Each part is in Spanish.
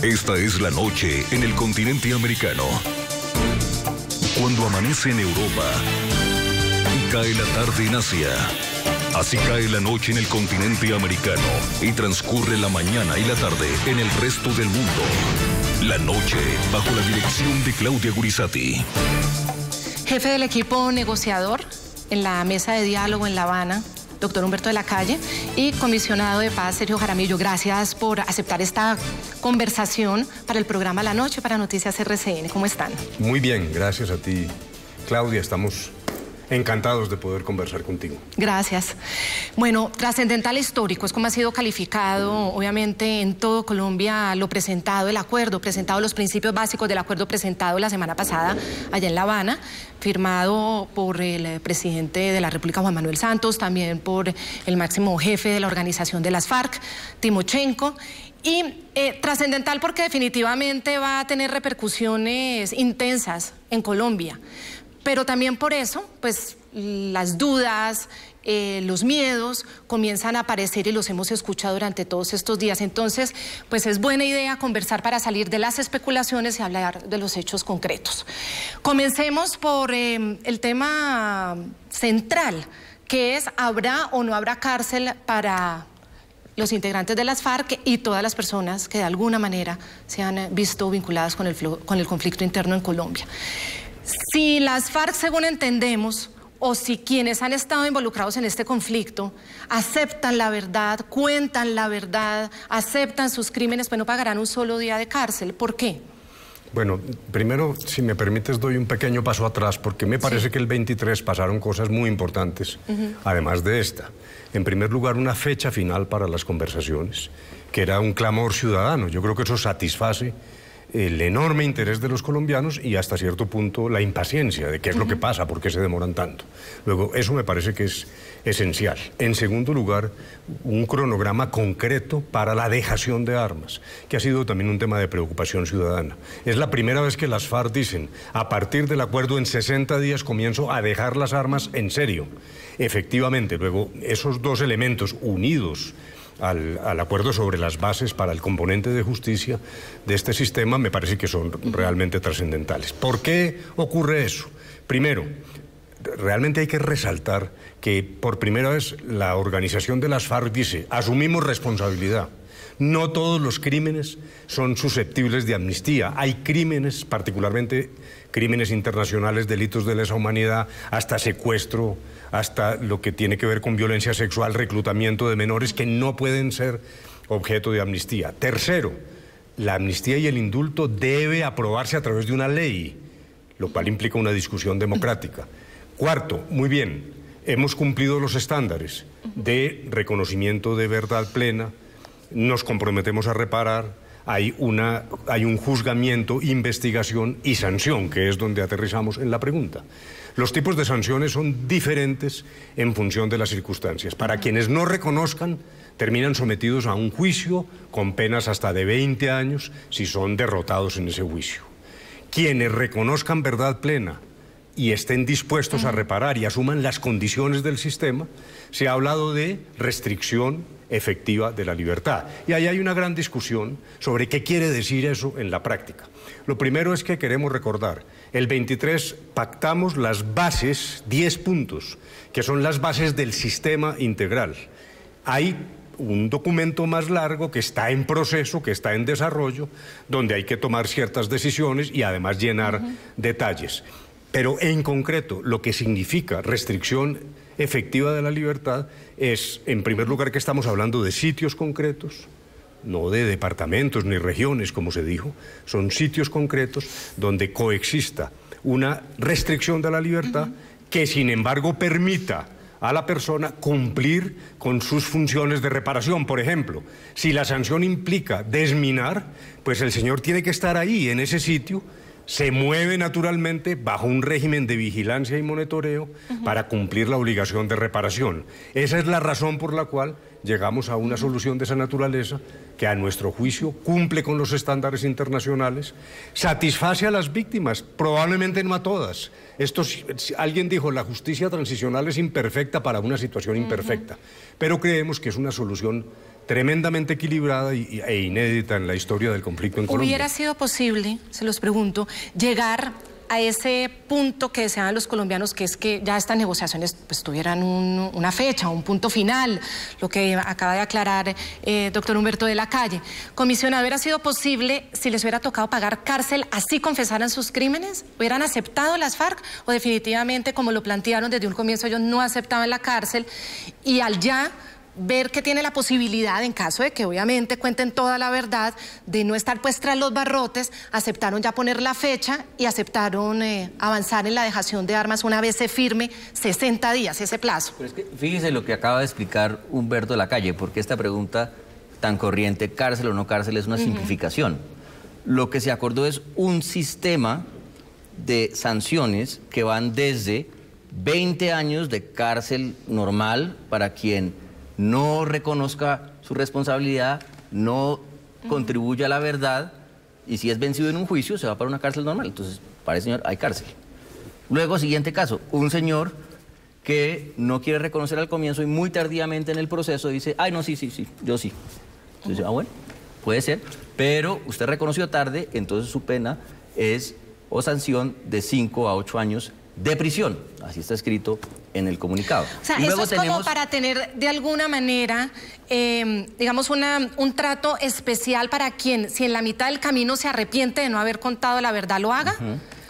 Esta es la noche en el continente americano. Cuando amanece en Europa y cae la tarde en Asia. Así cae la noche en el continente americano y transcurre la mañana y la tarde en el resto del mundo. La noche bajo la dirección de Claudia Gurizati. Jefe del equipo negociador en la mesa de diálogo en La Habana, doctor Humberto de la Calle, y comisionado de paz, Sergio Jaramillo. Gracias por aceptar esta conversación para el programa La Noche para Noticias RCN. ¿Cómo están? Muy bien, gracias a ti, Claudia. Estamos encantados de poder conversar contigo. Gracias. Bueno, trascendental histórico es como ha sido calificado, obviamente, en todo Colombia lo presentado, el acuerdo presentado, los principios básicos del acuerdo presentado la semana pasada allá en La Habana, firmado por el presidente de la República, Juan Manuel Santos, también por el máximo jefe de la organización de las FARC, Timochenko. Y trascendental porque definitivamente va a tener repercusiones intensas en Colombia. Pero también por eso, pues las dudas, los miedos comienzan a aparecer y los hemos escuchado durante todos estos días. Entonces, pues es buena idea conversar para salir de las especulaciones y hablar de los hechos concretos. Comencemos por el tema central, que es ¿habrá o no habrá cárcel para los integrantes de las FARC y todas las personas que de alguna manera se han visto vinculadas con el conflicto interno en Colombia? Si las FARC, según entendemos, o si quienes han estado involucrados en este conflicto aceptan la verdad, cuentan la verdad, aceptan sus crímenes, pues no pagarán un solo día de cárcel. ¿Por qué? Bueno, primero, si me permites, doy un pequeño paso atrás, porque me parece que el 23 pasaron cosas muy importantes, además de esta. En primer lugar, una fecha final para las conversaciones, que era un clamor ciudadano. Yo creo que eso satisface el enorme interés de los colombianos y hasta cierto punto la impaciencia de qué es lo que pasa, por qué se demoran tanto. Luego, eso me parece que es esencial. En segundo lugar, un cronograma concreto para la dejación de armas, que ha sido también un tema de preocupación ciudadana. Es la primera vez que las FARC dicen, a partir del acuerdo en 60 días comienzo a dejar las armas en serio. Efectivamente, luego, esos dos elementos unidos al acuerdo sobre las bases para el componente de justicia de este sistema me parece que son realmente trascendentales. ¿Por qué ocurre eso? Primero, realmente hay que resaltar que por primera vez la organización de las FARC dice, asumimos responsabilidad. No todos los crímenes son susceptibles de amnistía. Hay crímenes, particularmente crímenes internacionales, delitos de lesa humanidad, hasta secuestro, hasta lo que tiene que ver con violencia sexual, reclutamiento de menores, que no pueden ser objeto de amnistía. Tercero, la amnistía y el indulto debe aprobarse a través de una ley, lo cual implica una discusión democrática. Cuarto, muy bien, hemos cumplido los estándares de reconocimiento de verdad plena, nos comprometemos a reparar, hay un juzgamiento, investigación y sanción, que es donde aterrizamos en la pregunta. Los tipos de sanciones son diferentes en función de las circunstancias. Para quienes no reconozcan, terminan sometidos a un juicio con penas hasta de 20 años si son derrotados en ese juicio. Quienes reconozcan verdad plena y estén dispuestos a reparar y asuman las condiciones del sistema, se ha hablado de restricción efectiva de la libertad. Y ahí hay una gran discusión sobre qué quiere decir eso en la práctica. Lo primero es que queremos recordar, el 23 pactamos las bases, 10 puntos, que son las bases del sistema integral. Hay un documento más largo que está en proceso, que está en desarrollo, donde hay que tomar ciertas decisiones y además llenar detalles. Pero en concreto, lo que significa restricción efectiva de la libertad es, en primer lugar, que estamos hablando de sitios concretos, no de departamentos ni regiones, como se dijo, son sitios concretos donde coexista una restricción de la libertad que, sin embargo, permita a la persona cumplir con sus funciones de reparación. Por ejemplo, si la sanción implica desminar, pues el señor tiene que estar ahí, en ese sitio, se mueve naturalmente bajo un régimen de vigilancia y monitoreo para cumplir la obligación de reparación. Esa es la razón por la cual llegamos a una solución de esa naturaleza que a nuestro juicio cumple con los estándares internacionales, satisface a las víctimas, probablemente no a todas. Alguien dijo, la justicia transicional es imperfecta para una situación imperfecta, pero creemos que es una solución tremendamente equilibrada e inédita en la historia del conflicto en Colombia. ¿Hubiera sido posible, se los pregunto, llegar a ese punto que deseaban los colombianos, que es que ya estas negociaciones pues tuvieran una fecha, un punto final, lo que acaba de aclarar doctor Humberto de la Calle? Comisionado, ¿hubiera sido posible si les hubiera tocado pagar cárcel, así confesaran sus crímenes? ¿Hubieran aceptado las FARC o definitivamente, como lo plantearon desde un comienzo, ellos no aceptaban la cárcel y al ya ver que tiene la posibilidad, en caso de que obviamente cuenten toda la verdad, de no estar pues tras los barrotes, aceptaron ya poner la fecha y aceptaron avanzar en la dejación de armas una vez se firme 60 días, ese plazo? Pero es que fíjese lo que acaba de explicar Humberto de la Calle, porque esta pregunta tan corriente, cárcel o no cárcel, es una simplificación. Lo que se acordó es un sistema de sanciones que van desde 20 años de cárcel normal para quien no reconozca su responsabilidad, no contribuya a la verdad, y si es vencido en un juicio se va para una cárcel normal. Entonces, para el señor hay cárcel. Luego, siguiente caso, un señor que no quiere reconocer al comienzo y muy tardíamente en el proceso dice, ay no, sí, yo sí. Entonces, bueno, puede ser, pero usted reconoció tarde, entonces su pena es o sanción de 5 a 8 años de prisión. Así está escrito en el comunicado. O sea, eso es como para tener de alguna manera, digamos, un trato especial para quien, si en la mitad del camino se arrepiente de no haber contado la verdad, lo haga.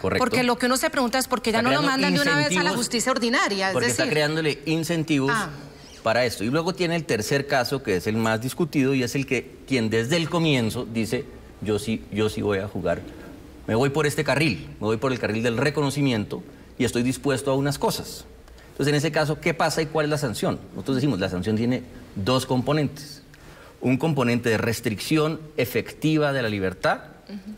Correcto. Porque lo que uno se pregunta es por qué ya no lo mandan de una vez a la justicia ordinaria. Porque está creándole incentivos para esto. Y luego tiene el tercer caso, que es el más discutido, y es el que quien desde el comienzo dice, yo sí voy a jugar, me voy por este carril, me voy por el carril del reconocimiento y estoy dispuesto a unas cosas. Entonces, en ese caso, ¿qué pasa y cuál es la sanción? Nosotros decimos, la sanción tiene dos componentes. Un componente de restricción efectiva de la libertad.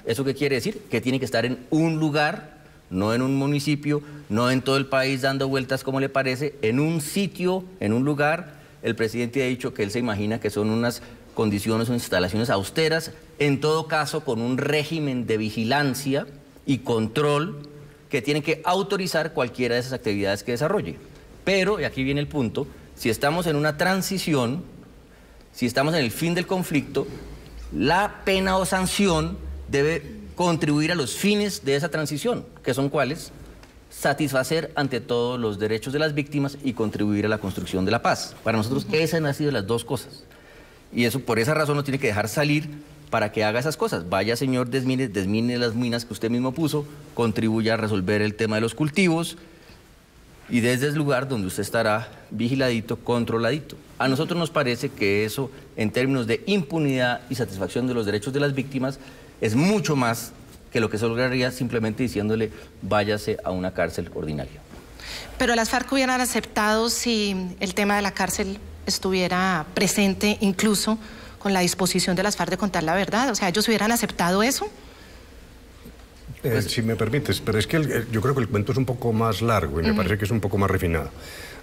¿Eso qué quiere decir? Que tiene que estar en un lugar, no en un municipio, no en todo el país dando vueltas como le parece, en un sitio, en un lugar. El presidente ha dicho que él se imagina que son unas condiciones o instalaciones austeras, en todo caso con un régimen de vigilancia y control que tiene que autorizar cualquiera de esas actividades que desarrolle. Pero, y aquí viene el punto, si estamos en una transición, si estamos en el fin del conflicto, la pena o sanción debe contribuir a los fines de esa transición, que son cuáles: satisfacer ante todo los derechos de las víctimas y contribuir a la construcción de la paz. Para nosotros esas han sido las dos cosas. Y eso, por esa razón, no tiene que dejar salir para que haga esas cosas. Vaya, señor, desmine las minas que usted mismo puso, contribuya a resolver el tema de los cultivos y desde el lugar donde usted estará vigiladito, controladito. A nosotros nos parece que eso, en términos de impunidad y satisfacción de los derechos de las víctimas, es mucho más que lo que se lograría simplemente diciéndole váyase a una cárcel ordinaria. Pero las FARC hubieran aceptado si el tema de la cárcel estuviera presente, incluso con la disposición de las FARC de contar la verdad. O sea, ¿ellos hubieran aceptado eso? Si me permites, pero es que yo creo que el cuento es un poco más largo y me parece que es un poco más refinado.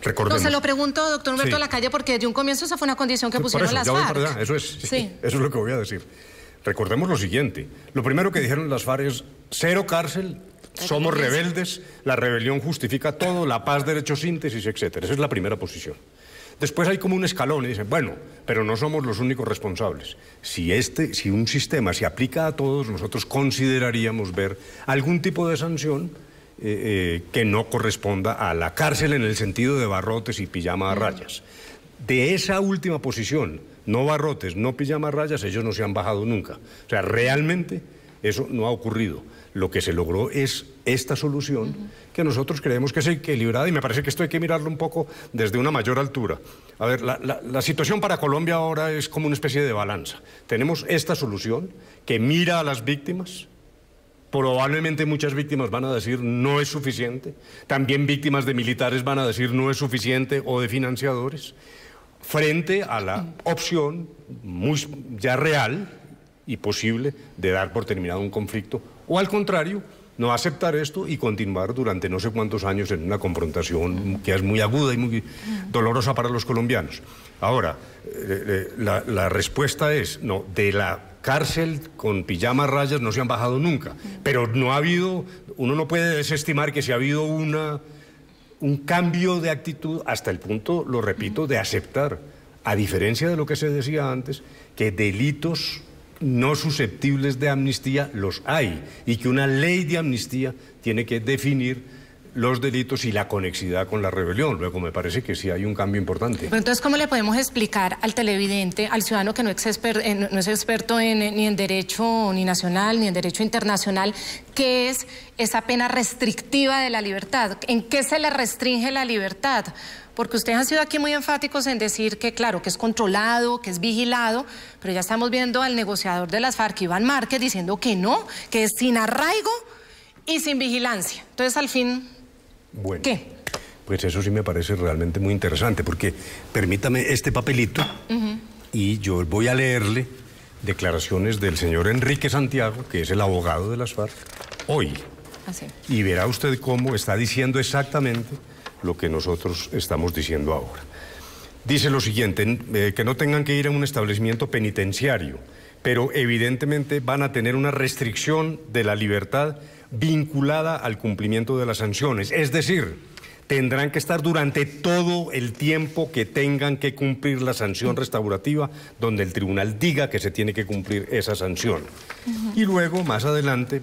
Recordemos. No, se lo pregunto, doctor Humberto de la Calle, porque desde un comienzo esa fue una condición que pusieron las FARC. Eso es lo que voy a decir. Recordemos lo siguiente. Lo primero que dijeron las FARC es: cero cárcel, somos rebeldes, la rebelión justifica todo, la paz, derecho, síntesis, etcétera. Esa es la primera posición. Después hay como un escalón y dicen, bueno, pero no somos los únicos responsables. Si un sistema se aplica a todos, nosotros consideraríamos ver algún tipo de sanción que no corresponda a la cárcel en el sentido de barrotes y pijama a rayas. De esa última posición, no barrotes, no pijama a rayas, ellos no se han bajado nunca. O sea, realmente eso no ha ocurrido. Lo que se logró es esta solución que nosotros creemos que es equilibrada, y me parece que esto hay que mirarlo un poco desde una mayor altura. A ver, la situación para Colombia ahora es como una especie de balanza. Tenemos esta solución que mira a las víctimas. Probablemente muchas víctimas van a decir no es suficiente. También víctimas de militares van a decir no es suficiente, o de financiadores, frente a la opción muy ya real y posible de dar por terminado un conflicto, o al contrario, no aceptar esto y continuar durante no sé cuántos años en una confrontación que es muy aguda y muy dolorosa para los colombianos. Ahora, la respuesta es, no, de la cárcel con pijama a rayas no se han bajado nunca, pero no ha habido, uno no puede desestimar que si ha habido un cambio de actitud hasta el punto, lo repito, de aceptar a diferencia de lo que se decía antes, que delitos no susceptibles de amnistía los hay y que una ley de amnistía tiene que definir los delitos y la conexidad con la rebelión. Luego me parece que sí hay un cambio importante. Pero entonces, ¿cómo le podemos explicar al televidente, al ciudadano que no es experto ni en derecho ni nacional ni en derecho internacional, qué es esa pena restrictiva de la libertad? ¿En qué se le restringe la libertad? Porque ustedes han sido aquí muy enfáticos en decir que, claro, que es controlado, que es vigilado, pero ya estamos viendo al negociador de las FARC, Iván Márquez, diciendo que no, que es sin arraigo y sin vigilancia. Entonces, al fin, bueno, ¿qué? Pues eso sí me parece realmente muy interesante, porque permítame este papelito y yo voy a leerle declaraciones del señor Enrique Santiago, que es el abogado de las FARC, hoy. Así. Y verá usted cómo está diciendo exactamente lo que nosotros estamos diciendo ahora. Dice lo siguiente, que no tengan que ir a un establecimiento penitenciario, pero evidentemente van a tener una restricción de la libertad vinculada al cumplimiento de las sanciones. Es decir, tendrán que estar durante todo el tiempo que tengan que cumplir la sanción restaurativa, donde el tribunal diga que se tiene que cumplir esa sanción. Y luego, más adelante,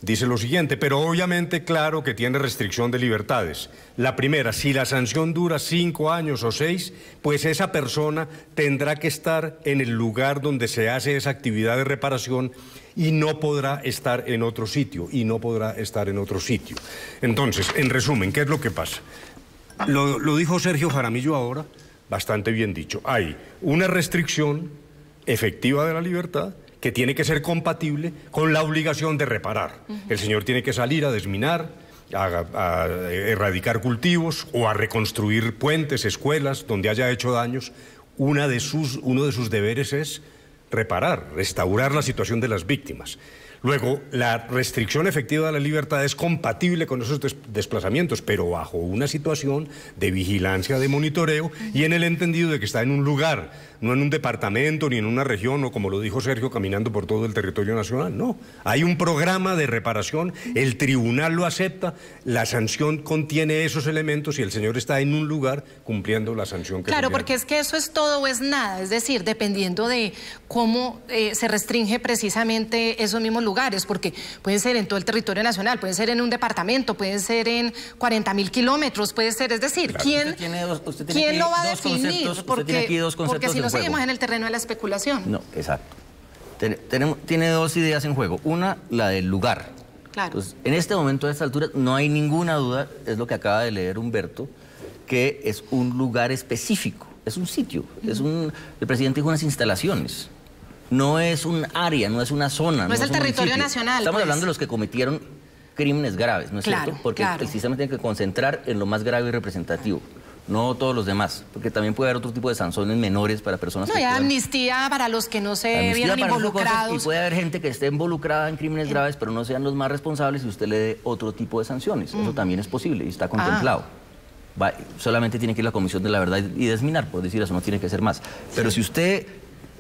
dice lo siguiente, pero obviamente claro que tiene restricción de libertades. La primera, si la sanción dura 5 años o 6, pues esa persona tendrá que estar en el lugar donde se hace esa actividad de reparación y no podrá estar en otro sitio, Entonces, en resumen, ¿qué es lo que pasa? Lo dijo Sergio Jaramillo ahora, bastante bien dicho. Hay una restricción efectiva de la libertad que tiene que ser compatible con la obligación de reparar. El señor tiene que salir a desminar, a erradicar cultivos o a reconstruir puentes, escuelas, donde haya hecho daños. Uno de sus deberes es reparar, restaurar la situación de las víctimas. Luego, la restricción efectiva de la libertad es compatible con esos desplazamientos, pero bajo una situación de vigilancia, de monitoreo, y en el entendido de que está en un lugar, no en un departamento ni en una región, o como lo dijo Sergio, caminando por todo el territorio nacional. No, hay un programa de reparación, el tribunal lo acepta, la sanción contiene esos elementos y el señor está en un lugar cumpliendo la sanción que Claro, conviene. porque es que eso es todo o es nada, es decir, dependiendo de cómo se restringe precisamente esos mismos lugares, porque puede ser en todo el territorio nacional, puede ser en un departamento, puede ser en 40.000 kilómetros, puede ser, es decir, Claro. ¿quién lo va a definir? Porque si no seguimos juego. en el terreno de la especulación. No, exacto. Tiene dos ideas en juego. Una, la del lugar. Claro. Entonces, en este momento, a esta altura, no hay ninguna duda, es lo que acaba de leer Humberto, que es un lugar específico, es un sitio, el presidente dijo unas instalaciones. No es un área, no es una zona. No es el territorio nacional. Estamos pues. hablando de los que cometieron crímenes graves, ¿no es Claro, cierto? Porque claro. el sistema tiene que concentrar en lo más grave y representativo, no todos los demás, porque también puede haber otro tipo de sanciones menores para personas No, que hay puedan... amnistía para los que no se Amnistía vieron para esas cosas, involucrados. y puede haber gente que esté involucrada en crímenes graves, pero no sean los más responsables y usted le dé otro tipo de sanciones. Eso también es posible y está contemplado. Solamente tiene que ir a la Comisión de la Verdad y desminar, por decir eso, no tiene que ser más. Pero si usted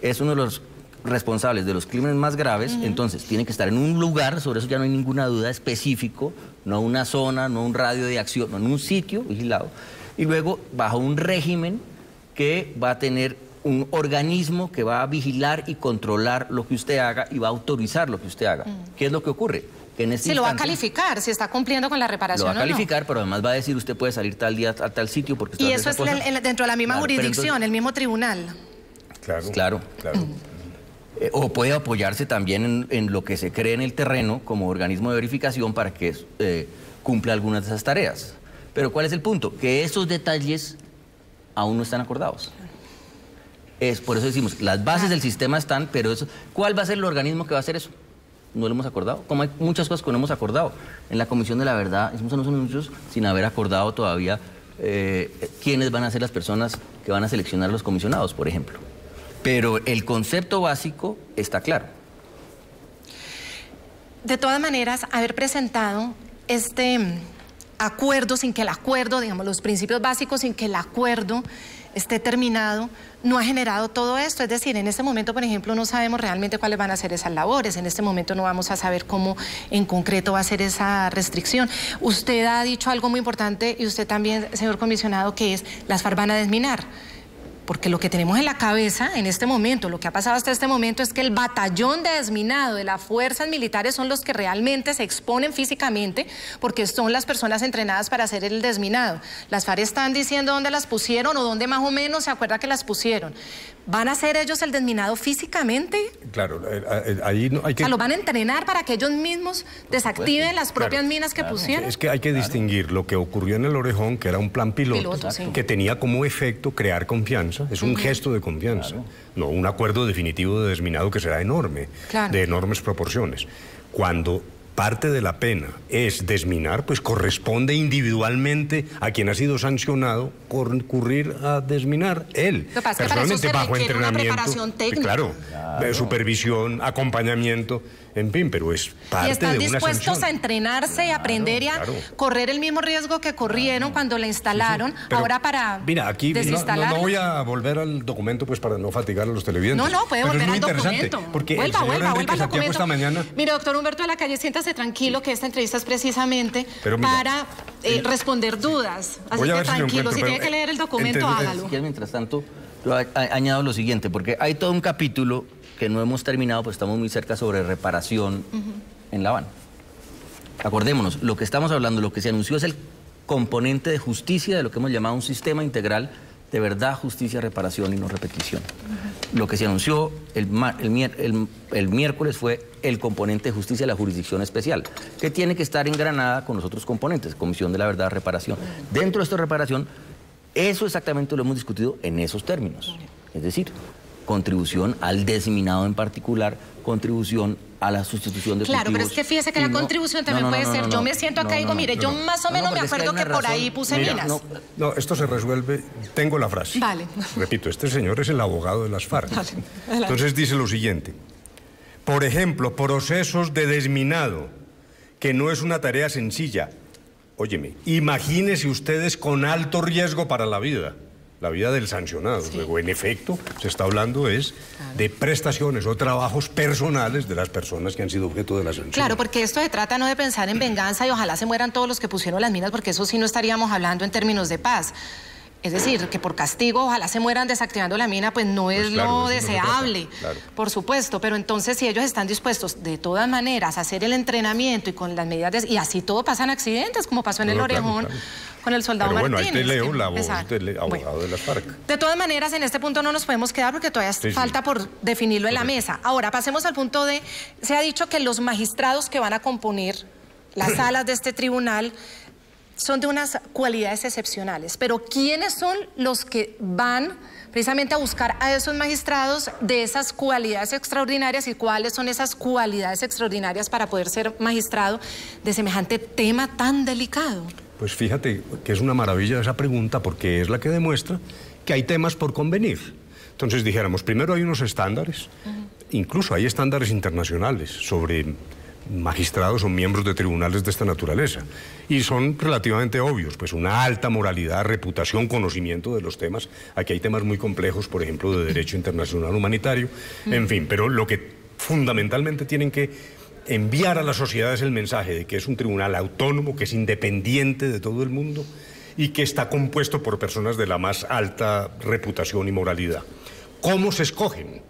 es uno de los responsables de los crímenes más graves, entonces tiene que estar en un lugar, sobre eso ya no hay ninguna duda, específico, no una zona, no un radio de acción, no en un sitio vigilado, y luego bajo un régimen que va a tener un organismo que va a vigilar y controlar lo que usted haga y va a autorizar lo que usted haga. ¿Qué es lo que ocurre? Que en este Sí, lo va a instante calificar, si está cumpliendo con la reparación lo va a calificar, o no. pero además va a decir usted puede salir tal día a tal sitio porque usted Y hace eso esa es cosa. dentro de la misma Claro, pero jurisdicción, entonces- el mismo tribunal. Claro. O puede apoyarse también en lo que se cree en el terreno como organismo de verificación para que cumpla algunas de esas tareas. Pero ¿cuál es el punto? Que esos detalles aún no están acordados. Por eso decimos, las bases del sistema están, pero eso, ¿cuál va a ser el organismo que va a hacer eso? No lo hemos acordado. Como hay muchas cosas que no hemos acordado. En la Comisión de la Verdad hicimos unos anuncios sin haber acordado todavía quiénes van a ser las personas que van a seleccionar los comisionados, por ejemplo. Pero el concepto básico está claro. De todas maneras, haber presentado este acuerdo sin que el acuerdo, digamos, los principios básicos sin que el acuerdo esté terminado, no ha generado todo esto. Es decir, en este momento, por ejemplo, no sabemos realmente cuáles van a ser esas labores. En este momento no vamos a saber cómo en concreto va a ser esa restricción. Usted ha dicho algo muy importante y usted también, señor comisionado, que es las FARC van a desminar. porque lo que tenemos en la cabeza en este momento, lo que ha pasado hasta este momento es que el batallón de desminado de las fuerzas militares son los que realmente se exponen físicamente, porque son las personas entrenadas para hacer el desminado. Las FARC están diciendo dónde las pusieron o dónde más o menos se acuerda que las pusieron. ¿Van a hacer ellos el desminado físicamente? Claro, ahí no hay que... O sea, ¿lo van a entrenar para que ellos mismos desactiven las propias minas que pusieron? Es que hay que distinguir lo que ocurrió en el Orejón, que era un plan piloto sí, que tenía como efecto crear confianza. Es un gesto de confianza, no un acuerdo definitivo de desminado que será enorme, de enormes proporciones. Cuando parte de la pena es desminar, pues corresponde individualmente a quien ha sido sancionado concurrir a desminar él. Lo que pasa es que para eso se requiere una preparación técnica. Claro, supervisión, acompañamiento, en fin, pero es parte de una sanción. Y están dispuestos a entrenarse y aprender y a correr el mismo riesgo que corrieron cuando la instalaron, ahora para desinstalarla. No voy a volver al documento pues para no fatigar a los televidentes. No, puede volver al documento. Porque vuelva al documento. Esta mañana... Mire, doctor Humberto de la Calle, siéntase tranquilo que esta entrevista es precisamente para responder dudas. Así que tranquilo, si tiene que leer el documento, hágalo. Mientras tanto, añado lo siguiente, porque hay todo un capítulo que no hemos terminado, pues estamos muy cerca sobre reparación en La Habana. Acordémonos, lo que estamos hablando, lo que se anunció es el componente de justicia de lo que hemos llamado un sistema integral de verdad, justicia, reparación y no repetición. Lo que se anunció el miércoles fue el componente de justicia de la jurisdicción especial, que tiene que estar engranada con los otros componentes, Comisión de la Verdad, reparación. Dentro de esta reparación, eso exactamente lo hemos discutido en esos términos. Es decir, contribución al desminado en particular, contribución a la sustitución de cultivos. Claro, pero es que fíjese que la contribución también puede ser, yo me siento acá y digo, mire, yo más o menos me acuerdo que por ahí puse minas. No, esto se resuelve, tengo la frase. Vale. Repito, este señor es el abogado de las FARC. Vale. Entonces dice lo siguiente, por ejemplo, procesos de desminado, que no es una tarea sencilla. Óyeme, imagínense ustedes con alto riesgo para la vida del sancionado. Luego, en efecto, se está hablando de prestaciones o trabajos personales de las personas que han sido objeto de la sanción. Claro, porque esto se trata no de pensar en venganza y ojalá se mueran todos los que pusieron las minas, porque eso sí no estaríamos hablando en términos de paz. Es decir, que por castigo ojalá se mueran desactivando la mina, pues no es lo deseable, por supuesto, pero entonces si ellos están dispuestos de todas maneras a hacer el entrenamiento y con las medidas, y así todo pasan accidentes, como pasó en el Orejón, con el soldado Martínez. Bueno, ahí te leo la voz del abogado de las FARC. De todas maneras, en este punto no nos podemos quedar porque todavía falta por definirlo en la mesa. Ahora, pasemos al punto de, se ha dicho que los magistrados que van a componer las salas de este tribunal son de unas cualidades excepcionales, pero ¿quiénes son los que van precisamente a buscar a esos magistrados de esas cualidades extraordinarias y cuáles son esas cualidades extraordinarias para poder ser magistrado de semejante tema tan delicado? Pues fíjate que es una maravilla esa pregunta porque es la que demuestra que hay temas por convenir. Entonces dijéramos, primero hay unos estándares, incluso hay estándares internacionales sobre magistrados o miembros de tribunales de esta naturaleza y son relativamente obvios, pues una alta moralidad, reputación, conocimiento de los temas. Aquí hay temas muy complejos, por ejemplo, de derecho internacional humanitario, en fin, pero lo que fundamentalmente tienen que enviar a la sociedad es el mensaje de que es un tribunal autónomo, que es independiente de todo el mundo y que está compuesto por personas de la más alta reputación y moralidad. ¿Cómo se escogen?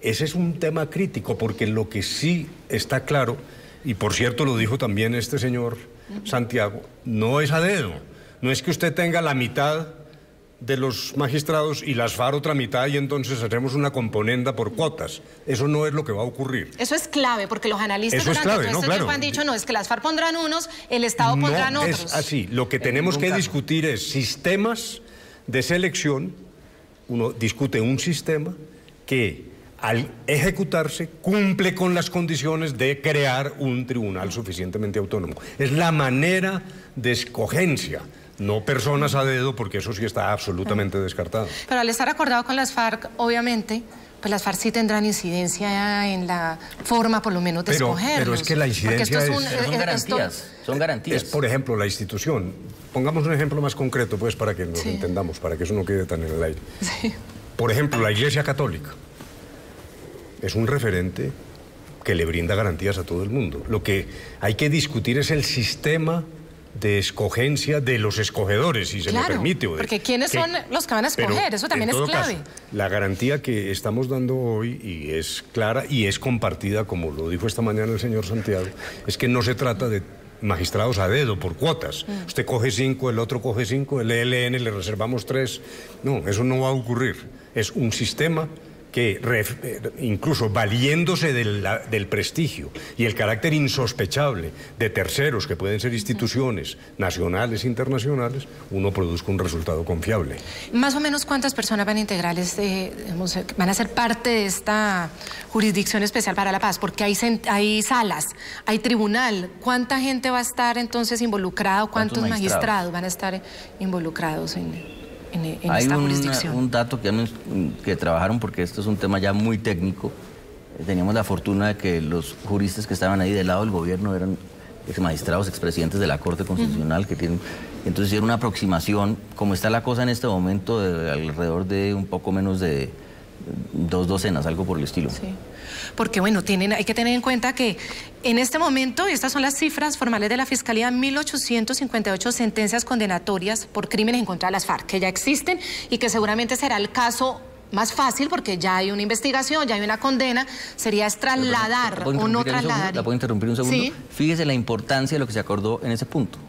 Ese es un tema crítico porque lo que sí está claro, y por cierto lo dijo también este señor Santiago, no es a dedo, no es que usted tenga la mitad de los magistrados y las FARC otra mitad y entonces hacemos una componenda por cuotas. Eso no es lo que va a ocurrir. Eso es clave porque los analistas durante todo este tiempo han dicho no, es que las FARC pondrán unos, el Estado pondrán otros. No es así, lo que tenemos que discutir es sistemas de selección. Uno discute un sistema que al ejecutarse cumple con las condiciones de crear un tribunal suficientemente autónomo. Es la manera de escogencia, no personas a dedo, porque eso sí está absolutamente descartado. Pero al estar acordado con las FARC, obviamente, pues las FARC sí tendrán incidencia en la forma, por lo menos, de escogerlos. Pero es que la incidencia son garantías. Es, por ejemplo, la institución. Pongamos un ejemplo más concreto, pues, para que nos entendamos, para que eso no quede tan en el aire. Por ejemplo, la Iglesia Católica es un referente que le brinda garantías a todo el mundo. Lo que hay que discutir es el sistema de escogencia de los escogedores, si se me permite. Porque ¿quiénes son los que van a escoger? Eso también es clave. Caso, la garantía que estamos dando hoy, y es clara y es compartida, como lo dijo esta mañana el señor Santiago, es que no se trata de magistrados a dedo, por cuotas. Usted coge 5, el otro coge 5, el ELN le reservamos 3. No, eso no va a ocurrir. Es un sistema que, incluso valiéndose del prestigio y el carácter insospechable de terceros, que pueden ser instituciones nacionales e internacionales, uno produzca un resultado confiable. Más o menos, ¿cuántas personas van a integrar van a ser parte de esta Jurisdicción Especial para la Paz? Porque hay salas, hay tribunal. ¿Cuánta gente va a estar entonces involucrada? ¿Cuántos magistrados van a estar involucrados en esta jurisdicción? Hay un dato que trabajaron, porque esto es un tema ya muy técnico. Teníamos la fortuna de que los juristas que estaban ahí del lado del gobierno eran exmagistrados, expresidentes de la Corte Constitucional, que tienen... Entonces hicieron una aproximación, como está la cosa en este momento, de alrededor de un poco menos de 2 docenas, algo por el estilo. Sí. Porque bueno, hay que tener en cuenta que en este momento, y estas son las cifras formales de la Fiscalía, 1.858 sentencias condenatorias por crímenes en contra de las FARC, que ya existen y que seguramente será el caso más fácil porque ya hay una investigación, ya hay una condena, sería trasladar o no trasladar. ¿La puedo interrumpir un segundo? Sí. Fíjese la importancia de lo que se acordó en ese punto.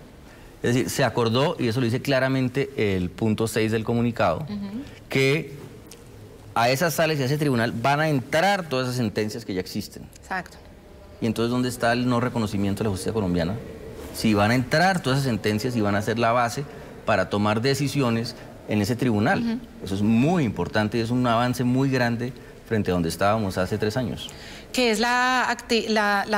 Es decir, se acordó, y eso lo dice claramente el punto 6 del comunicado, que a esas salas y a ese tribunal van a entrar todas esas sentencias que ya existen. Exacto. Y entonces, ¿dónde está el no reconocimiento de la justicia colombiana? Si van a entrar todas esas sentencias y van a ser la base para tomar decisiones en ese tribunal. Eso es muy importante y es un avance muy grande frente a donde estábamos hace 3 años. Que es la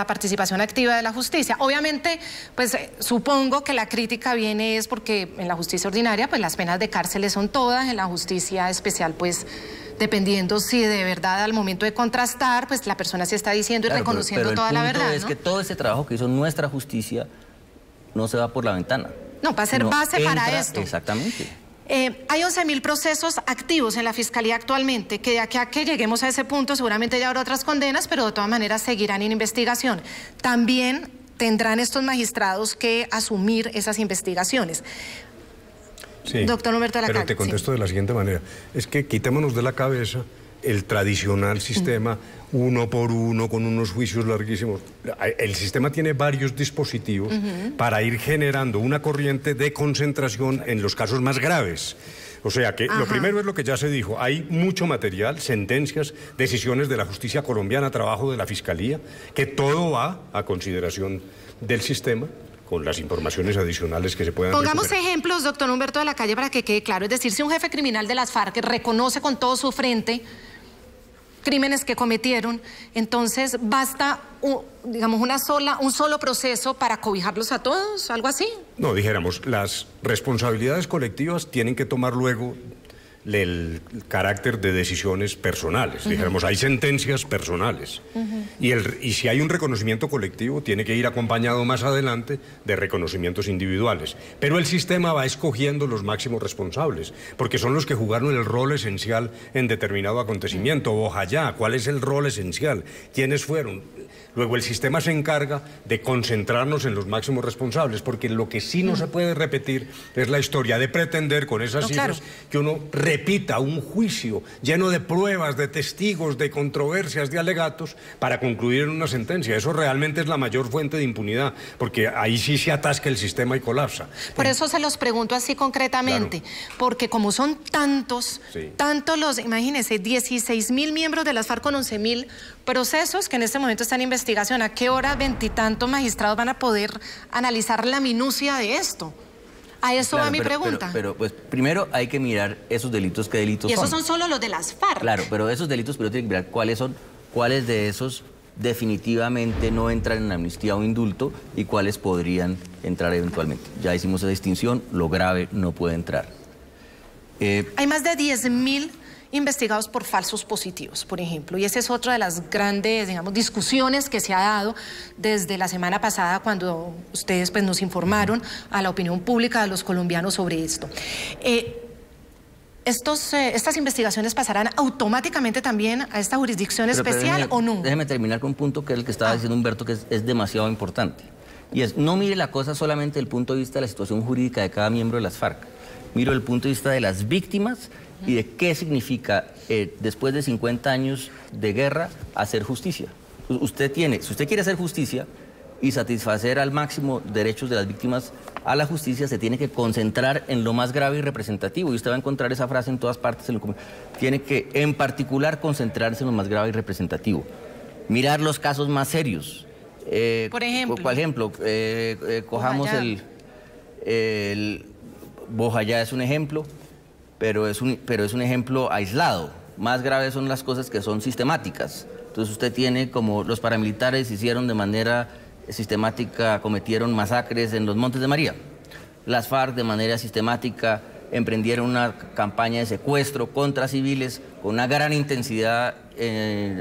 participación activa de la justicia. Obviamente, pues supongo que la crítica viene es porque en la justicia ordinaria, pues las penas de cárceles son todas, en la justicia especial, pues dependiendo si de verdad al momento de contrastar, pues la persona se está diciendo y reconociendo pero toda la verdad. El punto es que todo ese trabajo que hizo nuestra justicia no se va por la ventana. No, va a ser base para esto. Exactamente. Hay 11.000 procesos activos en la Fiscalía actualmente, que de aquí a que lleguemos a ese punto seguramente ya habrá otras condenas, pero de todas maneras seguirán en investigación. También tendrán estos magistrados que asumir esas investigaciones. Sí, doctor Humberto de la Calle. Pero te contesto de la siguiente manera. Es que quitémonos de la cabeza el tradicional sistema, uno por uno, con unos juicios larguísimos. El sistema tiene varios dispositivos para ir generando una corriente de concentración en los casos más graves. O sea que lo primero es lo que ya se dijo, hay mucho material, sentencias, decisiones de la justicia colombiana, trabajo de la Fiscalía, que todo va a consideración del sistema, con las informaciones adicionales que se puedan Pongamos recuperar. Ejemplos, doctor Humberto de la Calle, para que quede claro. Es decir, si un jefe criminal de las FARC reconoce con todo su frente crímenes que cometieron, entonces basta, digamos, un solo proceso para cobijarlos a todos, algo así. No, dijéramos, las responsabilidades colectivas tienen que tomar luego el carácter de decisiones personales. Dijéramos, hay sentencias personales. Y si hay un reconocimiento colectivo, tiene que ir acompañado más adelante de reconocimientos individuales. Pero el sistema va escogiendo los máximos responsables, porque son los que jugaron el rol esencial en determinado acontecimiento. Ojalá, ¿cuál es el rol esencial? ¿Quiénes fueron? Luego el sistema se encarga de concentrarnos en los máximos responsables, porque lo que sí no se puede repetir es la historia de pretender con esas cifras que uno repita un juicio lleno de pruebas, de testigos, de controversias, de alegatos, para concluir en una sentencia. Eso realmente es la mayor fuente de impunidad, porque ahí sí se atasca el sistema y colapsa. Por eso se los pregunto así concretamente, porque como son tantos los, imagínense, 16.000 miembros de las FARC con 11.000 procesos que en este momento están en investigación, ¿a qué hora 20 y tantos magistrados van a poder analizar la minucia de esto? A eso va mi pregunta. Pero pues primero hay que mirar esos delitos, qué delitos son. Y esos son solo los de las FARC. Claro, pero esos delitos, pero tienen que mirar cuáles de esos definitivamente no entran en amnistía o indulto y cuáles podrían entrar eventualmente. Ya hicimos esa distinción, lo grave no puede entrar. Hay más de 10.000 investigados por falsos positivos, por ejemplo, y esa es otra de las grandes, digamos, discusiones que se ha dado desde la semana pasada cuando ustedes pues nos informaron a la opinión pública de los colombianos sobre esto. ¿Estas investigaciones pasarán automáticamente también a esta jurisdicción especial o no? Déjeme terminar con un punto que es el que estaba diciendo Humberto, que es demasiado importante. Y es, no mire la cosa solamente desde el punto de vista de la situación jurídica de cada miembro de las FARC. Miro desde el punto de vista de las víctimas y de qué significa, después de 50 años de guerra, hacer justicia. Usted tiene, si usted quiere hacer justicia y satisfacer al máximo derechos de las víctimas a la justicia, se tiene que concentrar en lo más grave y representativo. Y usted va a encontrar esa frase en todas partes. Tiene que, en particular, concentrarse en lo más grave y representativo. Mirar los casos más serios. Por ejemplo. Por ejemplo, cojamos el Bojayá es un ejemplo, pero es un ejemplo aislado. Más graves son las cosas que son sistemáticas. Entonces usted tiene como los paramilitares hicieron de manera sistemática, cometieron masacres en los Montes de María. Las FARC de manera sistemática emprendieron una campaña de secuestro contra civiles con una gran intensidad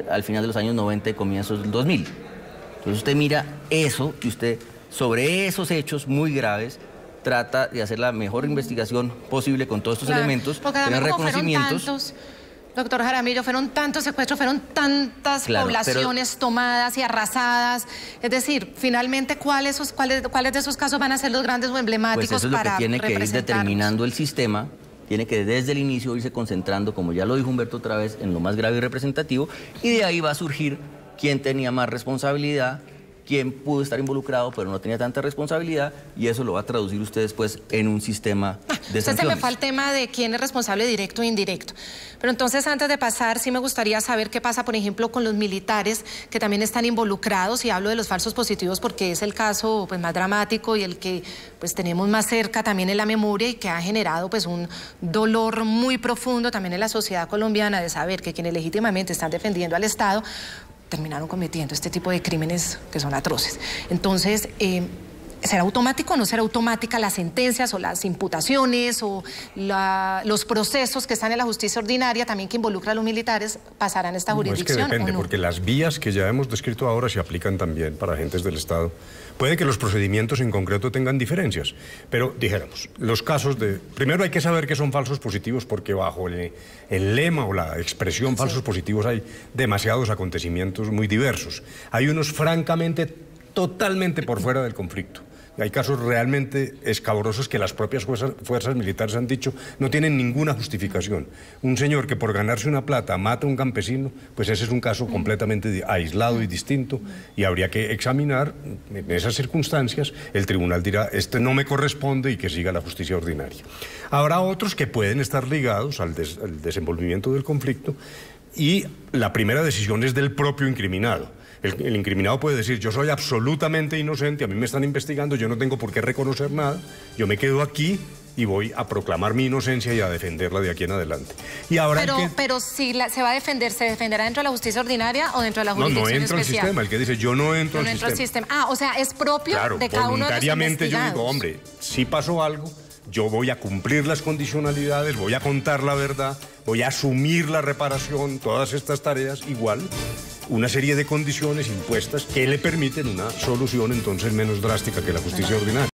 al final de los años 90 y comienzos del 2000. Entonces usted mira eso y usted sobre esos hechos muy graves trata de hacer la mejor investigación posible con todos estos elementos, tener reconocimientos. Doctor Jaramillo, fueron tantos secuestros, fueron tantas poblaciones tomadas y arrasadas. Es decir, finalmente, ¿cuáles de esos casos van a ser los grandes o emblemáticos pues eso es para lo que tiene que ir determinando el sistema, tiene que desde el inicio irse concentrando, como ya lo dijo Humberto otra vez, en lo más grave y representativo, y de ahí va a surgir quién tenía más responsabilidad, quién pudo estar involucrado pero no tenía tanta responsabilidad, y eso lo va a traducir usted después en un sistema de sanciones. Se me fue el tema de quién es responsable directo e indirecto. Pero entonces, antes de pasar, sí me gustaría saber qué pasa, por ejemplo, con los militares que también están involucrados, y hablo de los falsos positivos porque es el caso pues, más dramático y el que pues, tenemos más cerca también en la memoria y que ha generado pues, un dolor muy profundo también en la sociedad colombiana de saber que quienes legítimamente están defendiendo al Estado terminaron cometiendo este tipo de crímenes que son atroces. Entonces, ¿será automático o no será automática las sentencias o las imputaciones o los procesos que están en la justicia ordinaria, también que involucran a los militares, pasarán a esta jurisdicción? Es que depende, ¿o no? porque las vías que ya hemos descrito ahora se aplican también para agentes del Estado. Puede que los procedimientos en concreto tengan diferencias, pero dijéramos, los casos de... Primero hay que saber qué son falsos positivos, porque bajo el lema o la expresión falsos positivos hay demasiados acontecimientos muy diversos. Hay unos francamente totalmente por fuera del conflicto. Hay casos realmente escabrosos que las propias fuerzas militares han dicho no tienen ninguna justificación. Un señor que por ganarse una plata mata a un campesino, pues ese es un caso completamente aislado y distinto, y habría que examinar en esas circunstancias. El tribunal dirá, este no me corresponde y que siga la justicia ordinaria. Habrá otros que pueden estar ligados al desenvolvimiento del conflicto, y la primera decisión es del propio incriminado. El incriminado puede decir, yo soy absolutamente inocente, a mí me están investigando, yo no tengo por qué reconocer nada, yo me quedo aquí y voy a proclamar mi inocencia y a defenderla de aquí en adelante. Y ahora pero si se va a defender, ¿se defenderá dentro de la justicia ordinaria o dentro de la jurisdicción especial? No entro al sistema, el que dice, yo no entro al sistema. Ah, o sea, es propio de cada uno de los voluntariamente yo investigados. digo, hombre, si pasó algo, yo voy a cumplir las condicionalidades, voy a contar la verdad, voy a asumir la reparación, todas estas tareas igual, una serie de condiciones impuestas que le permiten una solución entonces menos drástica que la justicia ordinaria.